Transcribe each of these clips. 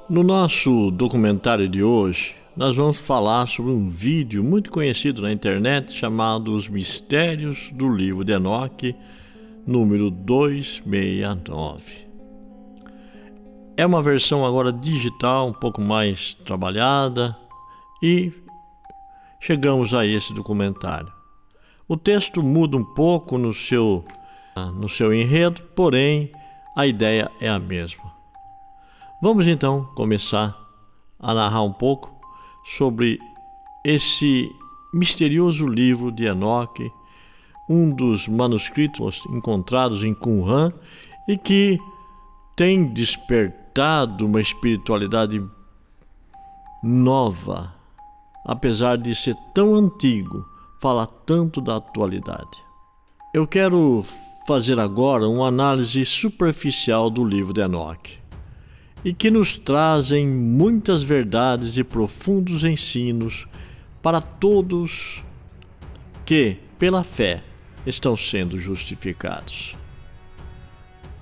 No nosso documentário de hoje, nós vamos falar sobre um vídeo muito conhecido na internet chamado Os Mistérios do Livro de Enoque, número 269. É uma versão agora digital, um pouco mais trabalhada, e chegamos a esse documentário. O texto muda um pouco no seu enredo, porém a ideia é a mesma. Vamos então começar a narrar um pouco sobre esse misterioso livro de Enoque, um dos manuscritos encontrados em Qumran e que tem despertado uma espiritualidade nova, apesar de ser tão antigo, fala tanto da atualidade. Eu quero fazer agora uma análise superficial do livro de Enoque, e que nos trazem muitas verdades e profundos ensinos para todos que, pela fé, estão sendo justificados.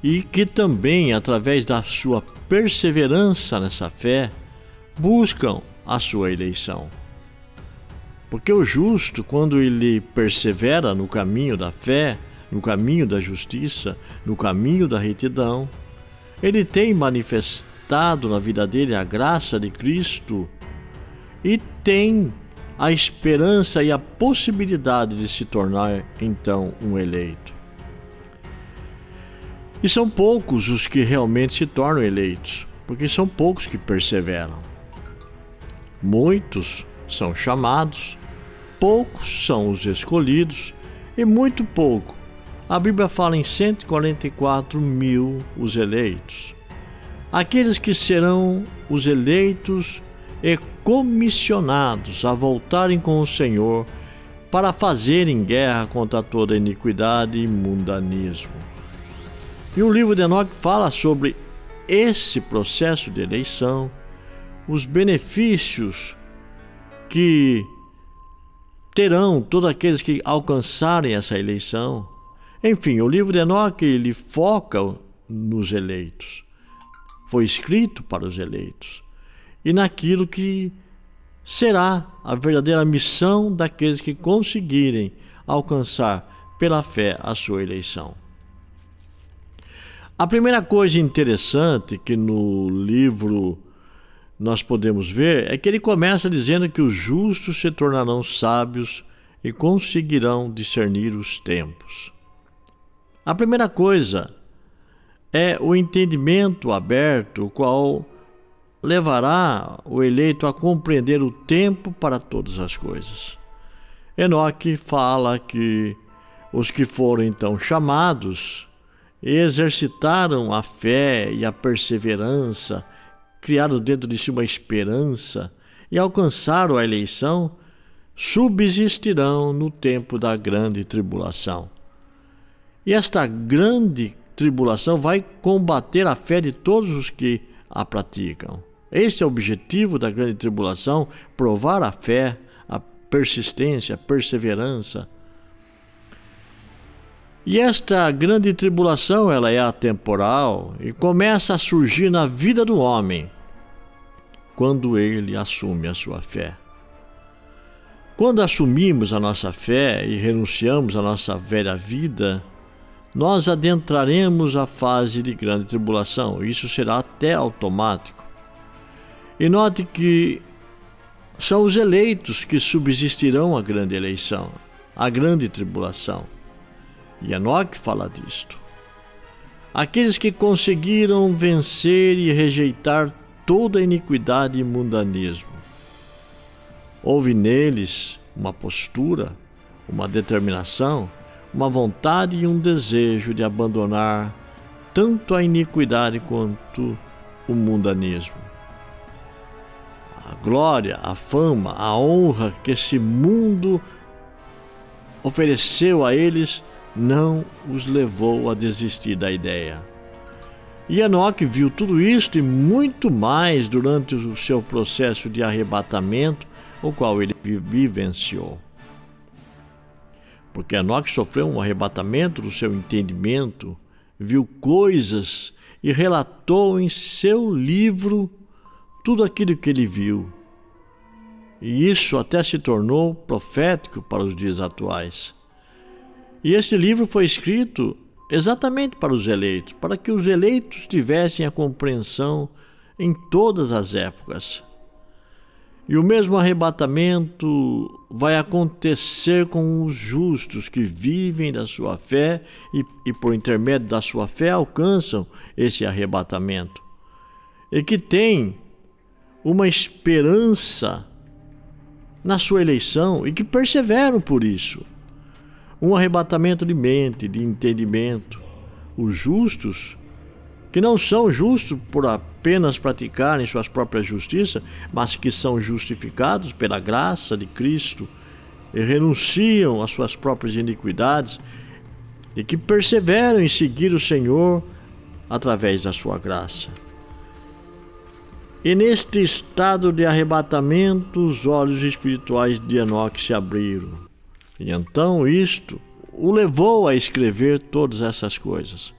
E que também, através da sua perseverança nessa fé, buscam a sua eleição. Porque o justo, quando ele persevera no caminho da fé, no caminho da justiça, no caminho da retidão, ele tem manifestado na vida dele a graça de Cristo e tem a esperança e a possibilidade de se tornar, então, um eleito. E são poucos os que realmente se tornam eleitos, porque são poucos que perseveram. Muitos são chamados, poucos são os escolhidos e muito pouco. A Bíblia fala em 144 mil os eleitos. Aqueles que serão os eleitos e comissionados a voltarem com o Senhor para fazerem guerra contra toda iniquidade e mundanismo. E o livro de Enoque fala sobre esse processo de eleição, os benefícios que terão todos aqueles que alcançarem essa eleição. Enfim, o livro de Enoque ele foca nos eleitos. Foi escrito para os eleitos e naquilo que será a verdadeira missão daqueles que conseguirem alcançar pela fé a sua eleição. A primeira coisa interessante que no livro nós podemos ver é que ele começa dizendo que os justos se tornarão sábios e conseguirão discernir os tempos. A primeira coisa é o entendimento aberto, o qual levará o eleito a compreender o tempo para todas as coisas. Enoque fala que os que foram então chamados e exercitaram a fé e a perseverança, criaram dentro de si uma esperança e alcançaram a eleição, subsistirão no tempo da grande tribulação. E esta grande tribulação vai combater a fé de todos os que a praticam. Este é o objetivo da grande tribulação, provar a fé, a persistência, a perseverança. E esta grande tribulação, ela é atemporal e começa a surgir na vida do homem quando ele assume a sua fé. Quando assumimos a nossa fé e renunciamos à nossa velha vida, nós adentraremos a fase de grande tribulação. Isso será até automático. E note que são os eleitos que subsistirão a grande eleição, a grande tribulação. E Enoque fala disto. Aqueles que conseguiram vencer e rejeitar toda a iniquidade e mundanismo. Houve neles uma postura, uma determinação, uma vontade e um desejo de abandonar tanto a iniquidade quanto o mundanismo. A glória, a fama, a honra que esse mundo ofereceu a eles não os levou a desistir da ideia. E Enoque viu tudo isto e muito mais durante o seu processo de arrebatamento, o qual ele vivenciou. Porque Enoque sofreu um arrebatamento do seu entendimento, viu coisas e relatou em seu livro tudo aquilo que ele viu. E isso até se tornou profético para os dias atuais. E esse livro foi escrito exatamente para os eleitos, para que os eleitos tivessem a compreensão em todas as épocas. E o mesmo arrebatamento vai acontecer com os justos que vivem da sua fé e por intermédio da sua fé alcançam esse arrebatamento. E que têm uma esperança na sua eleição e que perseveram por isso. Um arrebatamento de mente, de entendimento. Os justos, que não são justos por apenas praticarem suas próprias justiças, mas que são justificados pela graça de Cristo e renunciam às suas próprias iniquidades e que perseveram em seguir o Senhor através da sua graça. E neste estado de arrebatamento, os olhos espirituais de Enoque se abriram. E então isto o levou a escrever todas essas coisas.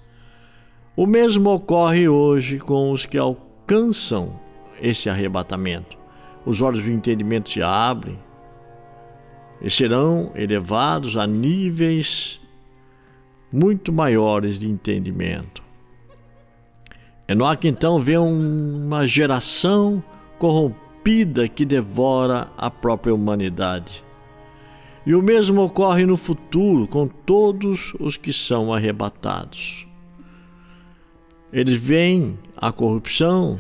O mesmo ocorre hoje com os que alcançam esse arrebatamento. Os olhos do entendimento se abrem e serão elevados a níveis muito maiores de entendimento. Enoque então vê uma geração corrompida que devora a própria humanidade. E o mesmo ocorre no futuro com todos os que são arrebatados. Eles veem a corrupção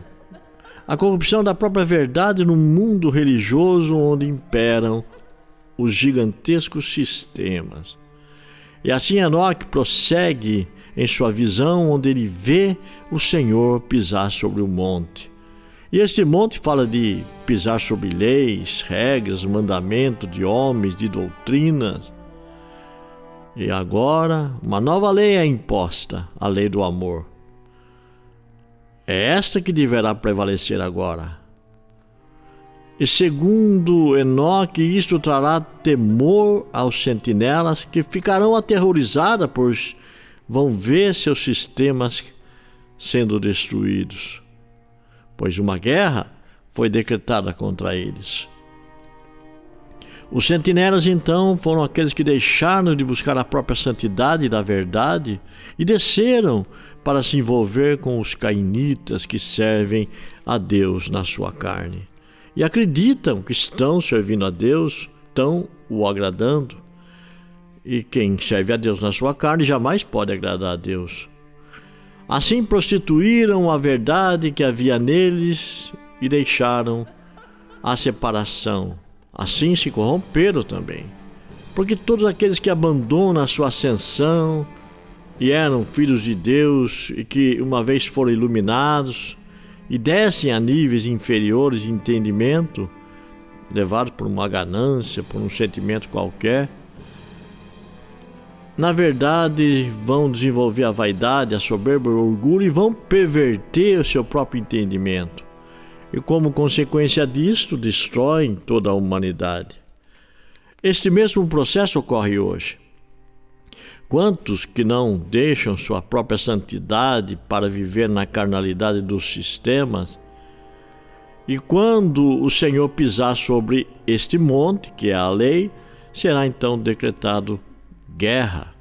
da própria verdade no mundo religioso onde imperam os gigantescos sistemas. E assim Enoque prossegue em sua visão, onde ele vê o Senhor pisar sobre o monte. E este monte fala de pisar sobre leis, regras, mandamentos de homens, de doutrinas. E agora uma nova lei é imposta, a lei do amor. É esta que deverá prevalecer agora. E segundo Enoque, isto trará temor aos sentinelas que ficarão aterrorizadas, pois vão ver seus sistemas sendo destruídos, pois uma guerra foi decretada contra eles. Os sentinelas, então, foram aqueles que deixaram de buscar a própria santidade da verdade e desceram para se envolver com os cainitas que servem a Deus na sua carne. E acreditam que estão servindo a Deus, estão o agradando. E quem serve a Deus na sua carne jamais pode agradar a Deus. Assim prostituíram a verdade que havia neles e deixaram a separação. Assim se corromperam também. Porque todos aqueles que abandonam a sua ascensão e eram filhos de Deus e que uma vez foram iluminados e descem a níveis inferiores de entendimento, levados por uma ganância, por um sentimento qualquer, na verdade vão desenvolver a vaidade, a soberba, o orgulho e vão perverter o seu próprio entendimento. E como consequência disto, destroem toda a humanidade. Este mesmo processo ocorre hoje. Quantos que não deixam sua própria santidade para viver na carnalidade dos sistemas? E quando o Senhor pisar sobre este monte, que é a lei, será então decretado guerra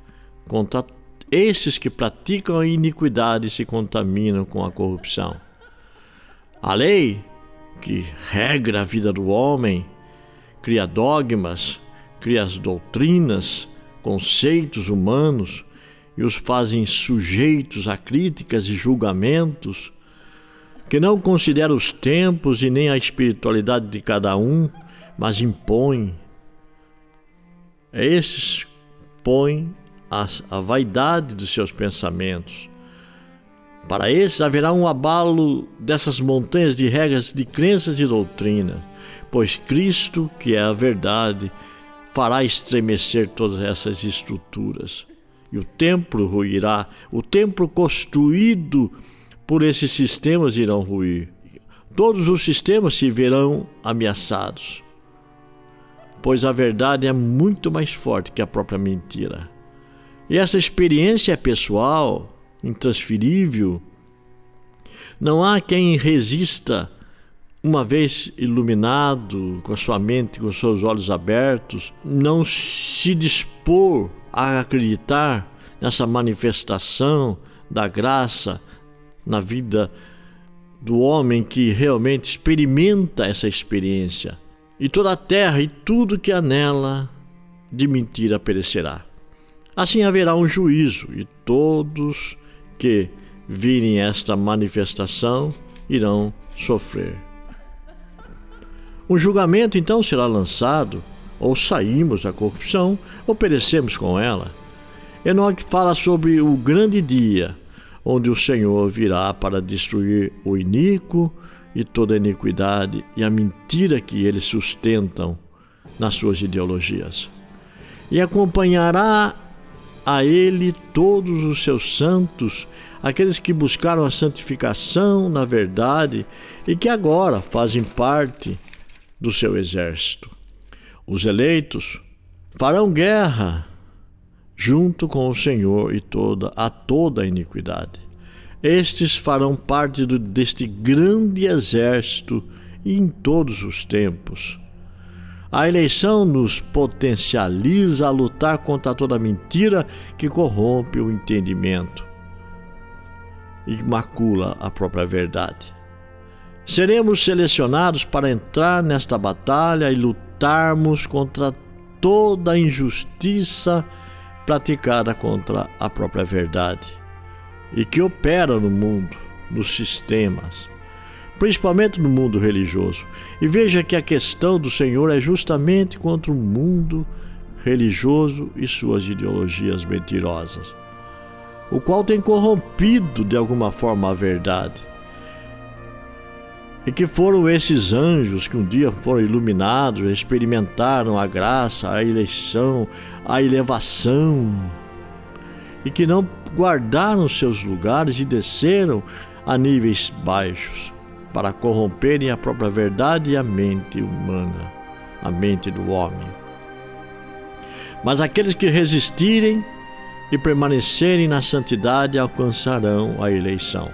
contra esses que praticam a iniquidade e se contaminam com a corrupção. A lei, que regra a vida do homem, cria dogmas, cria as doutrinas, conceitos humanos e os fazem sujeitos a críticas e julgamentos, que não considera os tempos e nem a espiritualidade de cada um, mas impõe. Esses põem a vaidade dos seus pensamentos. Para esses haverá um abalo dessas montanhas de regras de crenças e doutrinas, pois Cristo, que é a verdade, fará estremecer todas essas estruturas. E o templo ruirá, o templo construído por esses sistemas irão ruir. Todos os sistemas se verão ameaçados, pois a verdade é muito mais forte que a própria mentira. E essa experiência é pessoal, intransferível. Não há quem resista uma vez iluminado, com a sua mente, com os seus olhos abertos, não se dispor a acreditar nessa manifestação da graça na vida do homem que realmente experimenta essa experiência, e toda a terra e tudo que há nela de mentira perecerá. Assim haverá um juízo, e todos que virem esta manifestação irão sofrer. Um julgamento então será lançado, ou saímos da corrupção, ou perecemos com ela. Enoque fala sobre o grande dia, onde o Senhor virá para destruir o iníquo e toda a iniquidade e a mentira que eles sustentam nas suas ideologias. E acompanhará a ele todos os seus santos, aqueles que buscaram a santificação na verdade e que agora fazem parte do seu exército. Os eleitos farão guerra junto com o Senhor e toda a iniquidade. Estes farão parte deste grande exército em todos os tempos. A eleição nos potencializa a lutar contra toda mentira que corrompe o entendimento e macula a própria verdade. Seremos selecionados para entrar nesta batalha e lutarmos contra toda a injustiça praticada contra a própria verdade e que opera no mundo, nos sistemas, principalmente no mundo religioso. E veja que a questão do Senhor é justamente contra o mundo religioso e suas ideologias mentirosas, o qual tem corrompido de alguma forma a verdade. E que foram esses anjos que um dia foram iluminados, experimentaram a graça, a eleição, a elevação, e que não guardaram seus lugares e desceram a níveis baixos para corromperem a própria verdade e a mente humana, a mente do homem. Mas aqueles que resistirem e permanecerem na santidade alcançarão a eleição.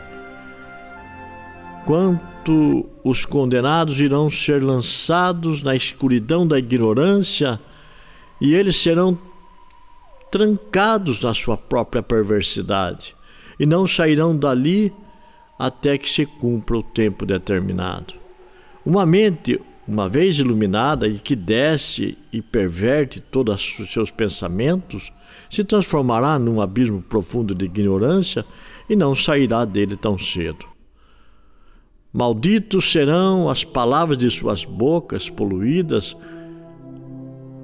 Quanto os condenados irão ser lançados na escuridão da ignorância, e eles serão trancados na sua própria perversidade, e não sairão dali até que se cumpra o tempo determinado. Uma mente, uma vez iluminada e que desce e perverte todos os seus pensamentos, se transformará num abismo profundo de ignorância e não sairá dele tão cedo. Malditos serão as palavras de suas bocas poluídas,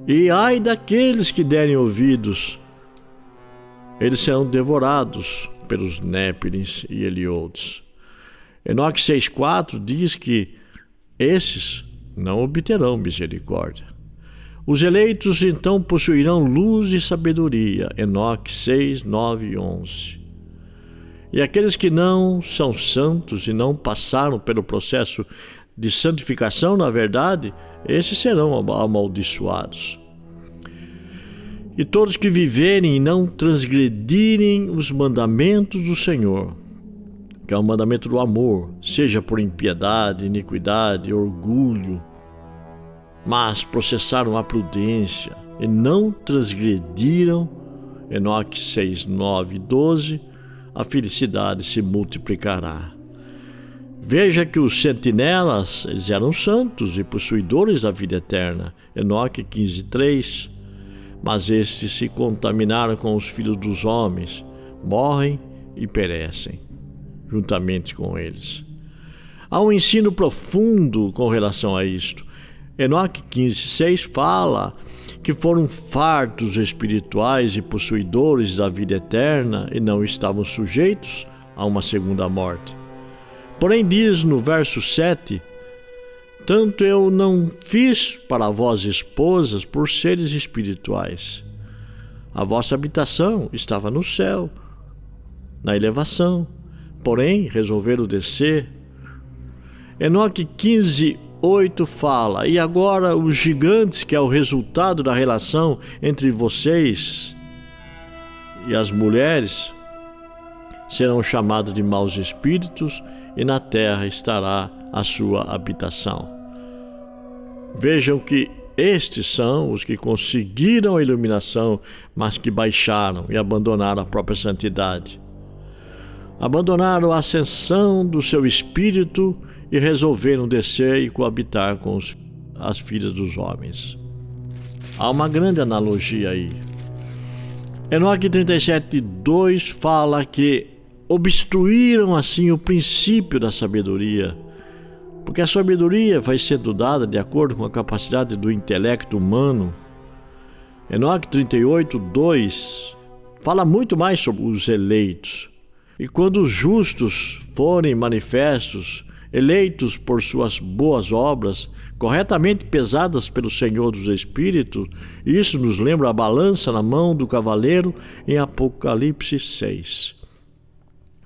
e ai daqueles que derem ouvidos, eles serão devorados pelos Népilins e Elioudes. Enoque 6,4 diz que esses não obterão misericórdia. Os eleitos então possuirão luz e sabedoria. Enoque 6, 9 e 11. E aqueles que não são santos e não passaram pelo processo de santificação na verdade, esses serão amaldiçoados. E todos que viverem e não transgredirem os mandamentos do Senhor, que é o mandamento do amor, seja por impiedade, iniquidade, orgulho, mas processaram a prudência e não transgrediram, Enoque 6, 9 e 12, a felicidade se multiplicará. Veja que os sentinelas, eles eram santos e possuidores da vida eterna, Enoque 15, 3, mas estes se contaminaram com os filhos dos homens, morrem e perecem, juntamente com eles. Há um ensino profundo com relação a isto. Enoque 15, 6 fala que foram fartos espirituais e possuidores da vida eterna e não estavam sujeitos a uma segunda morte. Porém diz no verso 7, tanto eu não fiz para vós esposas por seres espirituais. A vossa habitação estava no céu, na elevação, porém resolveram descer. Enoque 15, 8 fala, e agora os gigantes, que é o resultado da relação entre vocês e as mulheres, serão chamados de maus espíritos, e na terra estará a sua habitação. Vejam que estes são os que conseguiram a iluminação, mas que baixaram e abandonaram a própria santidade. Abandonaram a ascensão do seu espírito e resolveram descer e coabitar com as filhas dos homens. Há uma grande analogia aí. Enoque 37:2 fala que obstruíram assim o princípio da sabedoria, porque a sabedoria vai sendo dada de acordo com a capacidade do intelecto humano. Enoque 38:2 fala muito mais sobre os eleitos. E quando os justos forem manifestos, eleitos por suas boas obras, corretamente pesadas pelo Senhor dos Espíritos, isso nos lembra a balança na mão do cavaleiro em Apocalipse 6.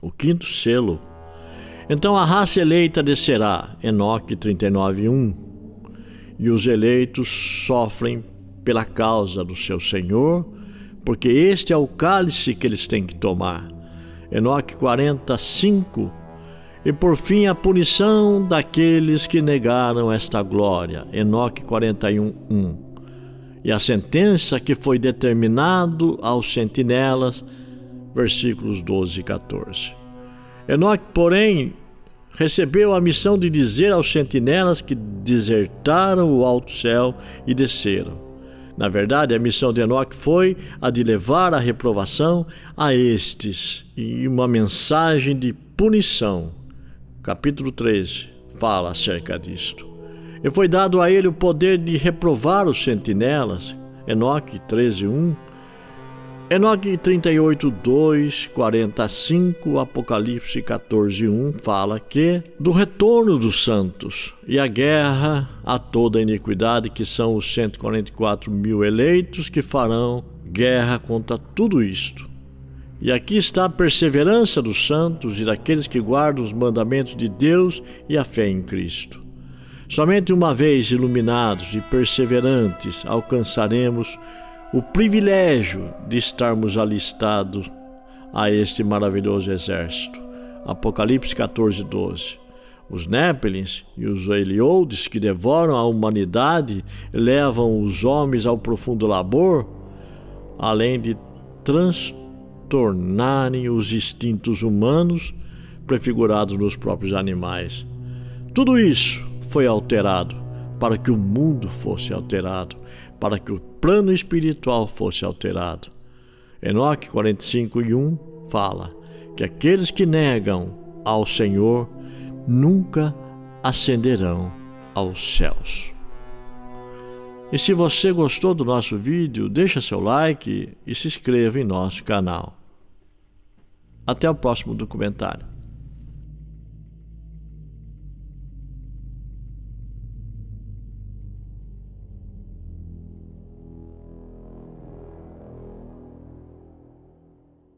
O quinto selo. Então a raça eleita descerá, Enoque 39:1, e os eleitos sofrem pela causa do seu Senhor, porque este é o cálice que eles têm que tomar. Enoque 40:5, e por fim a punição daqueles que negaram esta glória, Enoque 41:1, e a sentença que foi determinado aos sentinelas, versículos 12 e 14. Enoque, porém, recebeu a missão de dizer aos sentinelas que desertaram o alto céu e desceram. Na verdade, a missão de Enoque foi a de levar a reprovação a estes e uma mensagem de punição. Capítulo 13 fala acerca disto. E foi dado a ele o poder de reprovar os sentinelas, Enoque 13:1, Enoque 38:2, 40:5, Apocalipse 14:1 fala que do retorno dos santos e a guerra a toda a iniquidade, que são os 144.000 eleitos que farão guerra contra tudo isto. E aqui está a perseverança dos santos e daqueles que guardam os mandamentos de Deus e a fé em Cristo. Somente uma vez iluminados e perseverantes alcançaremos o privilégio de estarmos alistados a este maravilhoso exército. Apocalipse 14:12. Os Népilins e os Elioudes que devoram a humanidade levam os homens ao profundo labor, além de transtornarem os instintos humanos prefigurados nos próprios animais. Tudo isso foi alterado para que o mundo fosse alterado, para que o plano espiritual fosse alterado. Enoque 45:1 fala que aqueles que negam ao Senhor nunca ascenderão aos céus. E se você gostou do nosso vídeo, deixa seu like e se inscreva em nosso canal. Até o próximo documentário.